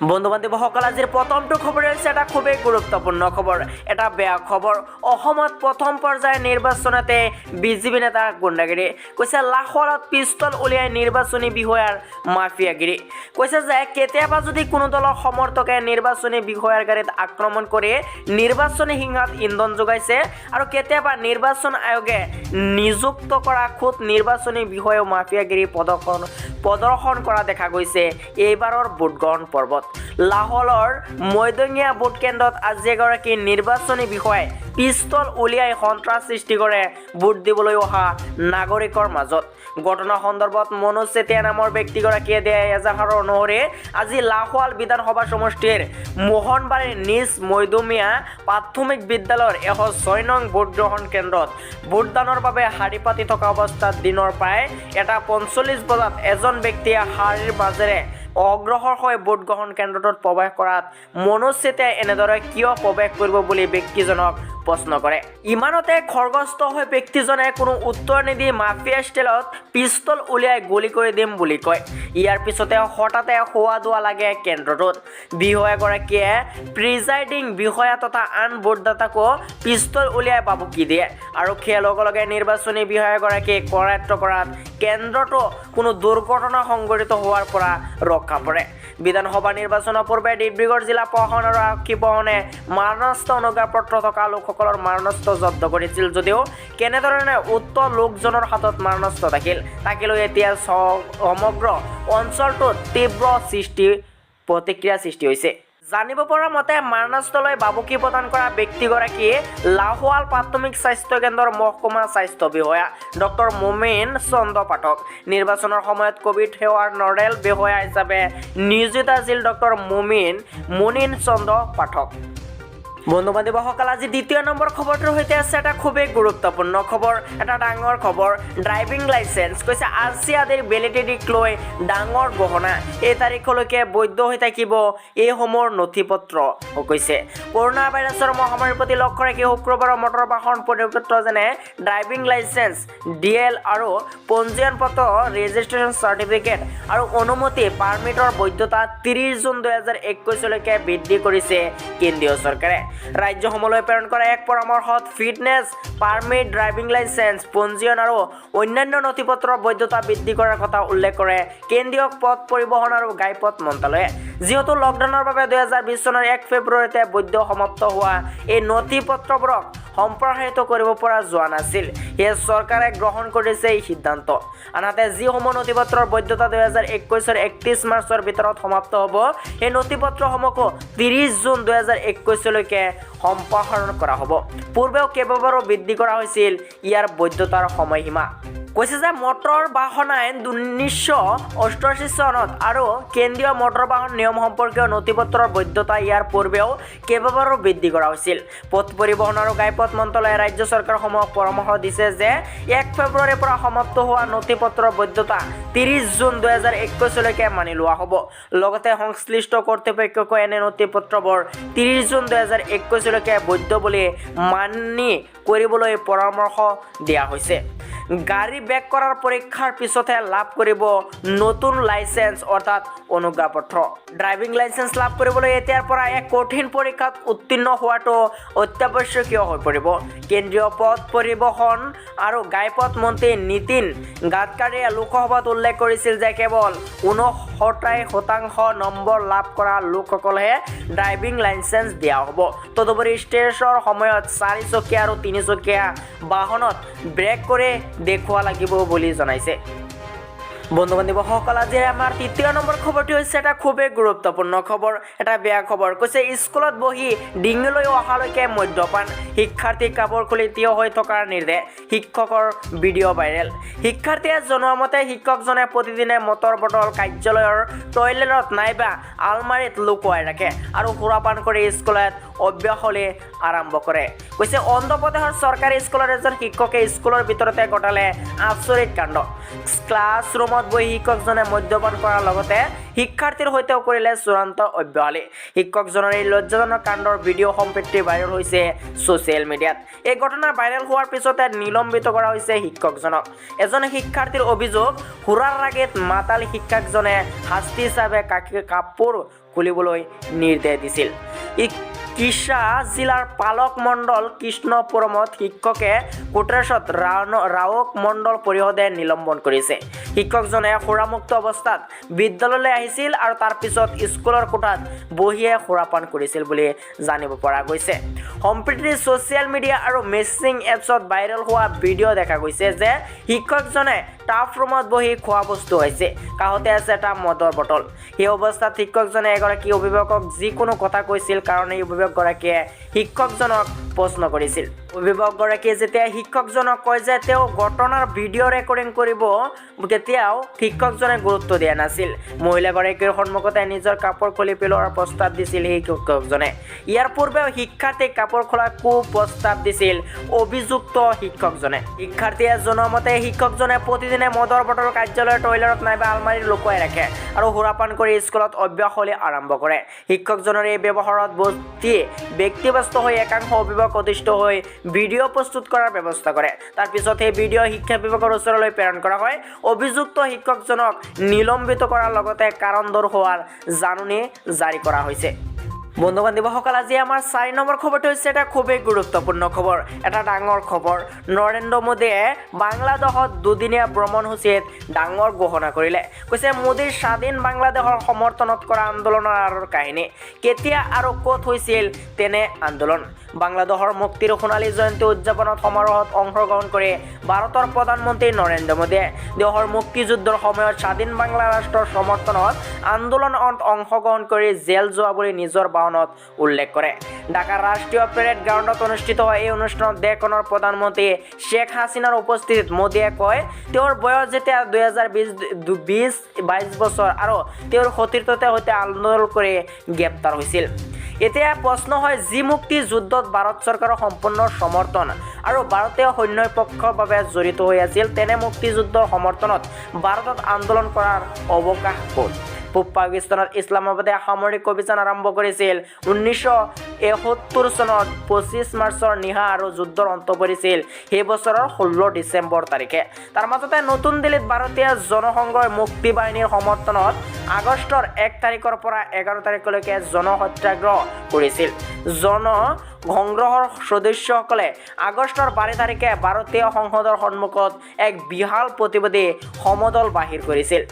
বন্ধু বান্ধৱসকল আজিৰ প্ৰথমটো খবৰ হৈছে এটা খুবেই গুৰুত্বপূৰ্ণ খবৰ এটা বেয়া খবৰ অসমত প্ৰথম পৰ্যায়ৰ নিৰ্বাচনতে বিজেপি নেতাৰ গুণ্ডাগিৰি কৈছে লাখত পিস্তল উলিয়াই নিৰ্বাচনী বিষয়াৰ মাফিয়াগিৰি কৈছে যে কেতিয়াবা যদি কোনো দলৰ সমৰ্থকে নিৰ্বাচনী বিষয়াৰ গাড়ীত আক্ৰমণ কৰি নিৰ্বাচনী হিংসাত ইন্ধন যোগাইছে আৰু কেতিয়াবা নিৰ্বাচন আয়োগে নিযুক্ত কৰা খুদ নিৰ্বাচনী বিষয়াও মাফিয়াগিৰি প্ৰদৰ্শন কৰা দেখা গৈছে এইবাৰৰ ভোটগ্ৰহণ পৰ্বত লাহোৰৰ মৈদঙীয়া ভোট কেন্দ্ৰত আজি এগৰাকী নিৰ্বাচনী বিষয়াই পিস্তল উলিয়াই সন্ত্ৰাস সৃষ্টি কৰে ভোট দিবলৈ অহা নাগৰিকৰ মাজত ঘটনা সন্দৰ্ভত মনোজ চেতিয়া নামৰ ব্যক্তিগৰাকীয়ে দিয়া এজাহাৰ অনুসৰি আজি লাহোৱাল বিধানসভা সমষ্টিৰ মোহনবাৰীৰ নিজ মৈদঙীয়া প্ৰাথমিক বিদ্যালয়ৰ 106 নং ভোটগ্ৰহণ কেন্দ্ৰত ভোটদানৰ বাবে শাৰী পাতি থকা অৱস্থাত দিনৰ প্ৰায় 1:45 বজাত এজন ব্যক্তিয়ে শাৰীৰ মাজেৰে অগ্ৰসৰ হৈ ভোটগ্ৰহণ কেন্দ্ৰটোত প্ৰৱেশ কৰাত মনোজ চেতিয়াই এনেদৰে কিয় প্ৰৱেশ কৰিব বুলি ব্যক্তিজনক প্ৰশ্ন কৰে ইমানতে খৰগস্ত হৈ ব্যক্তিজনে কোনো উত্তৰ নিদি মাফিয়া ষ্টাইলত পিস্তল উলিয়াই গুলি কৰি দিম বুলি কয় ইয়াৰ পিছতে হঠাতে হোৱা দোৱা লাগে কেন্দ্ৰটোত বিষয়াগৰাকীয়ে প্ৰিজাইডিং বিষয়া তথা আন ভোটদাতাকো পিস্তল উলিয়াই বাবুকি দিয়ে আৰু সেই লগে লগে নিৰ্বাচনী বিষয়াগৰাকীয়ে কৰায়ত্ব কৰাত কেন্দ্ৰটো কোনো দুৰ্ঘটনা সংঘটিত হোৱাৰ পৰা ৰক্ষা পৰে বিধানসভা নিৰ্বাচনৰ পূৰ্বে ডিব্ৰুগড় জিলা প্ৰশাসন আৰু আৰক্ষী প্ৰশাসনে মাৰণাস্ত্ৰ অনুজ্ঞাপত্ৰ থকা লোকসকলৰ মাৰণাস্ত্ৰ জব্দ কৰিছিল যদিও কেনেধৰণে উক্ত লোকজনৰ হাতত মাৰণাস্ত্ৰ থাকিল এতিয়া সমগ্ৰ অঞ্চলটোত তীব্ৰ প্ৰতিক্ৰিয়া সৃষ্টি হৈছে জানিব পৰা মতে মাৰণাস্ত্ৰলৈ বাবুকি প্ৰদান কৰা ব্যক্তিগৰাকী লাহোৱাল প্ৰাথমিক স্বাস্থ্য কেন্দ্ৰৰ মহকুমা স্বাস্থ্য বিষয়া ডক্টৰ মুমিন চন্দ্ৰ পাঠক নিৰ্বাচনৰ সময়ত কোভিড সেৱাৰ নডেল বিষয়া হিচাপে নিয়োজিত আছিল ডক্টৰ মুনিন চন্দ্ৰ পাঠক বন্ধু বান্ধৱসকল আজি দ্বিতীয় নম্বৰ খবৰটোৰ সৈতে আছে এটা খুবেই গুৰুত্বপূৰ্ণ খবৰ এটা ডাঙৰ খবৰ ড্ৰাইভিং লাইচেন্স কৈছে আৰচি আদিৰ ভেলিডিটিক লৈ ডাঙৰ গহনা এই তাৰিখলৈকে বৈধ হৈ থাকিব এইসমূহৰ নথি পত্ৰ কৈছে কৰোনা ভাইৰাছৰ মহামাৰীৰ প্ৰতি লক্ষ্য ৰাখি শুক্ৰবাৰৰ মটৰ বাহন পৰিপত্ৰ যেনে ড্ৰাইভিং লাইচেন্স ডিএল আৰু পঞ্জীয়ন পত্ৰ ৰেজিষ্ট্ৰেশ্যন চাৰ্টিফিকেট আৰু অনুমতি পাৰ্মিটৰ বৈধতা 30 জুন 2021 লৈকে বৃদ্ধি কৰিছে কেন্দ্ৰীয় চৰকাৰে ৰাজ্যসমূহলৈ প্ৰেৰণ কৰা এক পৰামৰ্শত ফিটনেছ পাৰ্মিট ড্ৰাইভিং লাইচেন্স পঞ্জীয়ন আৰু অন্যান্য নথিপত্ৰৰ বৈধতা বৃদ্ধি কৰাৰ কথা উল্লেখ কৰে কেন্দ্ৰীয় পথ পৰিবহণ আৰু ঘাইপথ মন্ত্ৰালয়ে যিহেতু লকডাউনৰ বাবে 2020 চনৰ 1 ফেব্ৰুৱাৰীতে বৈধ সমাপ্ত হোৱা এই নথিপত্ৰবোৰক সম্প্ৰসাৰিত কৰিব পৰা যোৱা নাছিল সেয়ে চৰকাৰে গ্ৰহণ কৰিছে এই সিদ্ধান্ত আনহাতে যিসমূহ নথিপত্ৰৰ বৈধতা 2021 31 মাৰ্চৰ ভিতৰত সমাপ্ত হ'ব এই নথিপত্ৰসমূহকো 30 জুন 2021 লৈকে সম্প্ৰসাৰণ কৰা হ'ব পূৰ্বেও কেইবাবাৰো বৃদ্ধি কৰা হৈছিল ইয়াৰ বৈধতাৰ সময়সীমা কৈছে যে মটৰ বাহন আইন 1988 চনত আৰু কেন্দ্ৰীয় মটৰ বাহন নিয়ম সম্পৰ্কীয় নথিপত্ৰৰ বৈধতা ইয়াৰ পূৰ্বেও কেইবাবাৰো বৃদ্ধি কৰা হৈছিল পথ পৰিবহণ আৰু ঘাইপথ মন্ত্ৰালয়ে ৰাজ্য চৰকাৰসমূহক পৰামৰ্শ দিছে যে 1 ফেব্ৰুৱাৰীৰ পৰা সমাপ্ত হোৱা নথিপত্ৰৰ বৈধতা 30 জুন 2021 লৈকে মানি লোৱা হ'ব লগতে সংশ্লিষ্ট কৰ্তৃপক্ষকো এনে নথিপত্ৰবোৰ 30 জুন 2021 লৈকে বৈধ বুলি মানি কৰিবলৈ পৰামৰ্শ দিয়া হৈছে গাড়ী বেক কৰাৰ পৰীক্ষাৰ পিছতহে লাভ কৰিব নতুন লাইসেন্স অৰ্থাৎ অনুজ্ঞাপত্ৰ ড্ৰাইভিং লাইসেন্স লাভ কৰিবলৈ এতিয়াৰ পৰা এক কঠিন পৰীক্ষাত উত্তীৰ্ণ হোৱাটো অত্যাৱশ্যকীয় হৈ পৰিব কেন্দ্ৰীয় পথ পৰিবহণ আৰু ঘাইপথ মন্ত্ৰী নীতিন গাডকাৰীয়ে লোকসভাত উল্লেখ কৰিছিল যে কেৱল 69% নম্বৰ লাভ কৰা লোকসকলহে ড্ৰাইভিং লাইসেন্স দিয়া হ'ব তদুপৰি ষ্টেজৰ সময়ত 4 চকীয়া আৰু 3 চকীয়া বাহনত ব্ৰেক কৰি দেখুৱা লাগিব বুলি জনাইছে বন্ধু বান্ধৱসকল আজি আমাৰ তৃতীয় নম্বৰ খবৰটি হৈছে এটা খুবেই গুৰুত্বপূৰ্ণ খবৰ এটা বেয়া খবৰ কৈছে স্কুলত বহি ডিঙিলৈ অহালৈকে মদ্যপান শিক্ষাৰ্থী কাপোৰ খুলি থিয় হৈ থকাৰ নিৰ্দেশ শিক্ষকৰ ভিডিঅ' ভাইৰেল শিক্ষাৰ্থীয়ে জনোৱা মতে শিক্ষকজনে প্ৰতিদিনে মটৰ বটল কাৰ্যালয়ৰ টয়লেটত নাইবা আলমাৰীত লুকুৱাই ৰাখে আৰু সুৰাপান কৰি স্কুলত অব্যাহতি আৰম্ভ কৰে কৈছে অন্ধ্ৰপ্ৰদেশৰ চৰকাৰী স্কুলৰ এজন শিক্ষকে স্কুলৰ ভিতৰতে ঘটালে আচৰিত কাণ্ড ক্লাছৰুমত বহি শিক্ষকজনে মদ্যপান কৰাৰ লগতে শিক্ষাৰ্থীৰ সৈতেও কৰিলে চূড়ান্ত অব্যাহতি শিক্ষকজনৰ এই লজ্জাজনক কাণ্ডৰ ভিডিঅ' সম্প্ৰতি ভাইৰেল হৈছে ছ'চিয়েল মিডিয়াত এই ঘটনা ভাইৰেল হোৱাৰ পিছতে নিলম্বিত কৰা হৈছে শিক্ষকজনক এজন শিক্ষাৰ্থীৰ অভিযোগ সুৰাৰ ৰাগত মাতাল শিক্ষকজনে শাস্তি হিচাপে কাপোৰ খুলিবলৈ নিৰ্দেশ দিছিল। কিছা জিলাৰ পালক মণ্ডল কৃষ্ণপুৰমত শিক্ষকে কোটৰেছত ৰাওক মণ্ডল পৰিষদে নিলম্বন কৰিছে। শিক্ষকজনে সুৰামুক্ত অৱস্থাত বিদ্যালয়লৈ আহিছিল আৰু তাৰ পিছত স্কুলৰ কোঠাত বহিয়ে সুৰাপান কৰিছিল বুলি জানিব পৰা গৈছে। সম্প্ৰতি ছ'চিয়েল মিডিয়া আৰু মেছেজিং এপছত ভাইৰেল হোৱা ভিডিঅ' দেখা গৈছে যে শিক্ষকজনে টাফ ৰুমত বহি খোৱা বস্তু হৈছে, কাষতে আছে এটা মদৰ বটল। সেই অৱস্থাত শিক্ষকজনে এগৰাকী অভিভাৱকক যিকোনো কথা কৈছিল কাৰণে অভিভাৱকগৰাকীয়ে শিক্ষকজনক প্ৰশ্ন কৰিছিল। অভিভাৱকগৰাকীয়ে যেতিয়া শিক্ষকজনক কয় যে তেওঁ ঘটনাৰ ভিডিঅ' ৰেকৰ্ডিং কৰিব, তেতিয়াও শিক্ষকজনে গুৰুত্ব দিয়া নাছিল। মহিলাগৰাকীৰ সন্মুখতে নিজৰ কাপোৰ খুলি পেলোৱাৰ প্ৰস্তাৱ দিছিল সেই শিক্ষকজনে। ইয়াৰ পূৰ্বেও শিক্ষাৰ্থীক কাপোৰ খোলাৰ কুপ্ৰস্তাৱ দিছিল অভিযুক্ত শিক্ষকজনে। শিক্ষাৰ্থীয়ে জনোৱা মতে শিক্ষকজনে প্ৰতিদিনে মদৰ বটল কাৰ্যালয়ৰ টয়লেটত নাইবা আলমাৰীত লুকুৱাই ৰাখে আৰু সুৰাপান কৰি স্কুলত অভ্যাসলৈ আৰম্ভ কৰে। শিক্ষকজনৰ এই ব্যৱহাৰত বস্তি ব্যক্তিব্যস্ত হৈ একাংশ অভিভাৱক অতিষ্ঠ হৈ ভিডিঅ' প্ৰস্তুত কৰাৰ ব্যৱস্থা কৰে। তাৰ পিছত সেই ভিডিঅ' শিক্ষা বিভাগৰ ওচৰলৈ প্ৰেৰণ কৰা হয়। অভিযুক্ত শিক্ষকজনক নিলম্বিত কৰাৰ লগতে কাৰণ দৰ্শোৱাৰ জাননী জাৰি কৰা হৈছে। বন্ধু বান্ধৱীসকল, আজি আমাৰ 4 নম্বৰ খবৰটো হৈছে এটা খুবেই গুৰুত্বপূৰ্ণ খবৰ, এটা ডাঙৰ খবৰ। নৰেন্দ্ৰ মোদীয়ে বাংলাদেশত দুদিনীয়া ভ্ৰমণসূচীত ডাঙৰ ঘোষণা কৰিলে। কৈছে মোদীৰ স্বাধীন বাংলাদেশৰ সমৰ্থনত কৰা আন্দোলনৰ আঁৰৰ কাহিনী, কেতিয়া আৰু ক'ত হৈছিল তেনে আন্দোলন। বাংলাদেশৰ মুক্তিৰ সোণালী জয়ন্তী উদযাপনত সমাৰোহত অংশগ্ৰহণ কৰি ভাৰতৰ প্ৰধানমন্ত্ৰী নৰেন্দ্ৰ মোদীয়ে দেশৰ মুক্তিযুদ্ধৰ সময়ত স্বাধীন বাংলা ৰাষ্ট্ৰৰ সমৰ্থনত আন্দোলনত অংশগ্ৰহণ কৰি জেল যোৱা বুলি নিজৰ বাহনত উল্লেখ কৰে। ঢাকাৰ ৰাষ্ট্ৰীয় পেৰেড গ্ৰাউণ্ডত অনুষ্ঠিত হয় এই অনুষ্ঠানত দেশখনৰ প্ৰধানমন্ত্ৰী শ্বেখ হাছিনাৰ উপস্থিতিত মোদীয়ে কয় তেওঁৰ বয়স যেতিয়া 22 বছৰ আৰু তেওঁৰ সতীৰ্থতে সৈতে আন্দোলন কৰি গ্ৰেপ্তাৰ হৈছিল। এতিয়া প্ৰশ্ন হয়, যি মুক্তি যুদ্ধত ভাৰত চৰকাৰৰ সম্পূৰ্ণ সমৰ্থন আৰু ভাৰতীয় সৈন্যৰ পক্ষৰ বাবে জড়িত হৈ আছিল, তেনে মুক্তিযুদ্ধৰ সমৰ্থনত ভাৰতত আন্দোলন কৰাৰ অৱকাশ ক'ত? পূব পাকিস্তানত ইছলামাবাদে সামৰিক অভিযান আৰম্ভ কৰিছিল 1971 চনত 25 মাৰ্চৰ নিশা আৰু যুদ্ধৰ অন্ত পৰিছিল সেই বছৰৰ 16 ডিচেম্বৰ তাৰিখে। তাৰ মাজতে নতুন দিল্লীত ভাৰতীয় জনসংঘই মুক্তি বাহিনীৰ সমৰ্থনত আগষ্টৰ 1 তাৰিখৰ পৰা 11 তাৰিখলৈকে জনসত্যাগ্ৰহ কৰিছিল। জনসংগ্ৰহৰ সদস্যসকলে আগষ্টৰ 12 তাৰিখে ভাৰতীয় সংসদৰ সন্মুখত এক বিশাল প্ৰতিবাদী সমদল বাহিৰ কৰিছিল।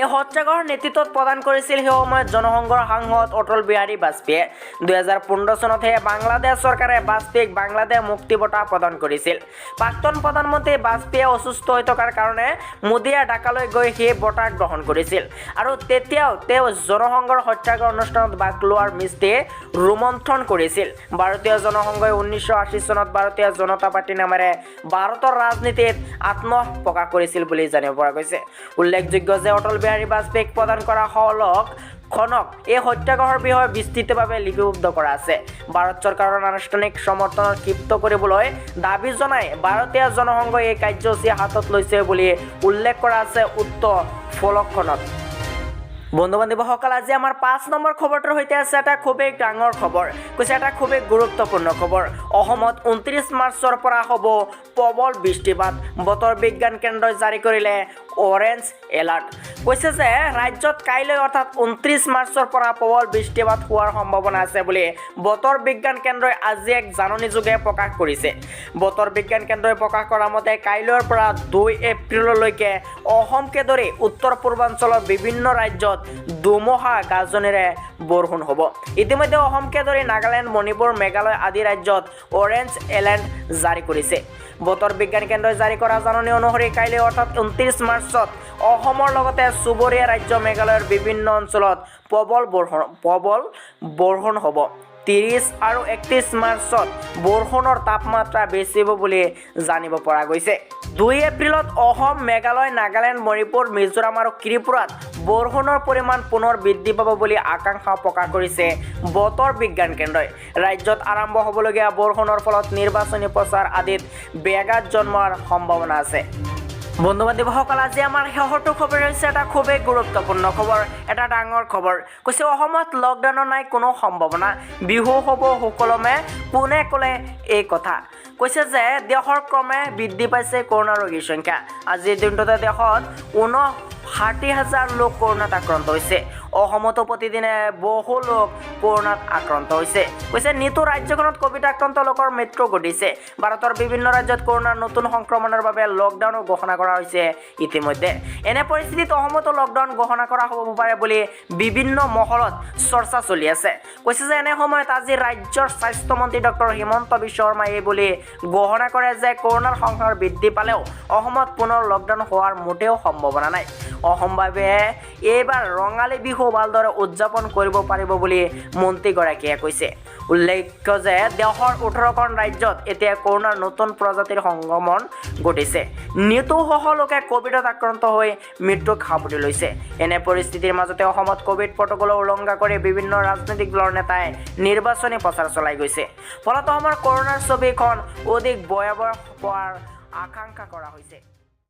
এই সত্যাগ্ৰহৰ নেতৃত্ব প্ৰদান কৰিছিল সেই সময়ত জনসংঘৰ সাংসদ অটল বিহাৰী বাজপেয়ীয়ে। 2015 চনতহে বাংলাদেশ চৰকাৰে বাজপেয়ীক বাংলাদেশ মুক্তি বঁটা প্ৰদান কৰিছিল। প্ৰাক্তন প্ৰধানমন্ত্ৰী বাজপেয়ীয়ে অসুস্থ হৈ থকাৰ কাৰণে মোদীয়ে ঢাকালৈ গৈ সেই বঁটা গ্ৰহণ কৰিছিল আৰু তেতিয়াও তেওঁ জনসংঘৰ সত্যাগ্ৰহ অনুষ্ঠানত ভাগ লোৱাৰ মিষ্টি ৰোমন্থন কৰিছিল। ভাৰতীয় জনসংঘই 1980 চনত ভাৰতীয় জনতা পাৰ্টি নামেৰে ভাৰতৰ ৰাজনীতিত আত্মপ্ৰকাশ কৰিছিল বুলি জানিব পৰা গৈছে। উল্লেখযোগ্য যে অটল বিহাৰী বাজপেয়ীক প্ৰদান কৰা খনক এই সত্যাগ্ৰহৰ বিষয়ে বিস্তৃতভাৱে লিপিবদ্ধ কৰা আছে। ভাৰত চৰকাৰৰ আনুষ্ঠানিক সমৰ্থনত ক্ষিপ্ত কৰিবলৈ দাবী জনাই ভাৰতীয় জনসংঘই এই কাৰ্যসূচী হাতত লৈছে বুলি উল্লেখ কৰা আছে উক্ত ফলকখনত। বন্ধু বান্ধৱীসকল, আজি আমাৰ 5 নম্বৰ খবৰটোৰ সৈতে আছে এটা খুবেই ডাঙৰ খবৰ। কৈছে এটা খুবেই গুৰুত্বপূৰ্ণ খবৰ। অসমত 29 মাৰ্চৰ পৰা হ'ব প্ৰবল বৃষ্টিপাত। বতৰ বিজ্ঞান কেন্দ্ৰই জাৰি কৰিলে অৰেঞ্জ এলাৰ্ট। কৈছে যে ৰাজ্যত কাইলৈ অৰ্থাৎ 29 মাৰ্চৰ পৰা প্ৰবল বৃষ্টিপাত হোৱাৰ সম্ভাৱনা আছে বুলি বতৰ বিজ্ঞান কেন্দ্ৰই আজি এক জাননীযোগে প্ৰকাশ কৰিছে। বতৰ বিজ্ঞান কেন্দ্ৰই প্ৰকাশ কৰা মতে কাইলৈৰ পৰা 2 এপ্ৰিললৈকে অসমকে ধৰি উত্তৰ পূৰ্বাঞ্চলৰ বিভিন্ন ৰাজ্যত ধুমুহা গাজনিৰে বৰষুণ হ'ব। ইতিমধ্যে অসমকে ধৰি নাগালেণ্ড, মণিপুৰ, মেঘালয় আদি ৰাজ্যত অৰেঞ্জ এলাৰ্ট জাৰি কৰিছে। বতৰ বিজ্ঞান কেন্দ্ৰই জাৰি কৰা জাননী অনুসৰি কাইলৈ অৰ্থাৎ 29 মাৰ্চত অসমৰ লগতে চুবুৰীয়া ৰাজ্য মেঘালয়ৰ বিভিন্ন অঞ্চলত প্ৰবল বৰষুণ হ'ব। 30 আৰু 31 মাৰ্চত বৰষুণৰ তাপমাত্ৰা বেছি হ'ব বুলি জানিব পৰা গৈছে। 2 এপ্ৰিলত অসম, মেঘালয়, নাগালেণ্ড, মণিপুৰ, মিজোৰাম আৰু ত্ৰিপুৰাত বৰষুণৰ পৰিমাণ পুনৰ বৃদ্ধি পাব বুলি আকাংক্ষা প্ৰকাশ কৰিছে বতৰ বিজ্ঞান কেন্দ্ৰই। ৰাজ্যত আৰম্ভ হ'বলগীয়া বৰষুণৰ ফলত নিৰ্বাচনী প্ৰচাৰ আদিত ব্যাঘাত জন্মাৰ সম্ভাৱনা আছে। বন্ধু বান্ধৱীসকল, আজি আমাৰ শেষৰটো খবৰ হৈছে এটা খুবেই গুৰুত্বপূৰ্ণ খবৰ, এটা ডাঙৰ খবৰ। কৈছে অসমত লকডাউনৰ নাই কোনো সম্ভাৱনা, বিহু হ'ব সুকলমে, কোনে ক'লে এই কথা। কৈছে যে দেশৰ ক্ৰমে বৃদ্ধি পাইছে কৰোনা ৰোগীৰ সংখ্যা। আজিৰ দিনটোতে দেশত 59,000 লোক কৰোনাত আক্ৰান্ত হৈছে। অসমতো প্ৰতিদিনে বহু লোক কৰোণাত আক্ৰান্ত হৈছে। কৈছে নিতৌ ৰাজ্যখনত কোভিড আক্ৰান্ত লোকৰ মৃত্যু ঘটিছে। ভাৰতৰ বিভিন্ন ৰাজ্যত কৰোণাৰ নতুন সংক্ৰমণৰ বাবে লকডাউন ঘোষণা কৰা হৈছে ইতিমধ্যে। এনে পৰিস্থিতিত অসমতো লকডাউন ঘোষণা কৰা হ'ব পাৰে বুলি বিভিন্ন মহলত চৰ্চা চলি আছে। কৈছে যে এনে সময়ত আজি ৰাজ্যৰ স্বাস্থ্যমন্ত্ৰী ডক্টৰ হিমন্ত বিশ্ব শৰ্মাই এই বুলি ঘোষণা কৰে যে কৰোণাৰ সংখ্যা বৃদ্ধি পালেও অসমত পুনৰ লকডাউন হোৱাৰ মোটেও সম্ভাৱনা নাই। অসমবাসীয়ে এইবাৰ ৰঙালী বিহু ভালদৰে উদযাপন কৰিব পাৰিব বুলি মন্ত্ৰীগৰাকীয়ে কৈছে। উল্লেখ্য যে দেশৰ 18খন ৰাজ্যত এতিয়া কৰোণাৰ নতুন প্ৰজাতিৰ সংক্ৰমণ ঘটিছে। নিতৌসহ লোকে কোভিডত আক্ৰান্ত হৈ মৃত্যুক সাৱটি লৈছে। এনে পৰিস্থিতিৰ মাজতে অসমত কোভিড প্ৰটকল উলংঘা কৰি বিভিন্ন ৰাজনৈতিক দলৰ নেতাই নিৰ্বাচনী প্ৰচাৰ চলাই গৈছে। ফলত অসমৰ কৰোণাৰ ছবিখন অধিক ভয়াৱহ হোৱাৰ আশংকা কৰা হৈছে।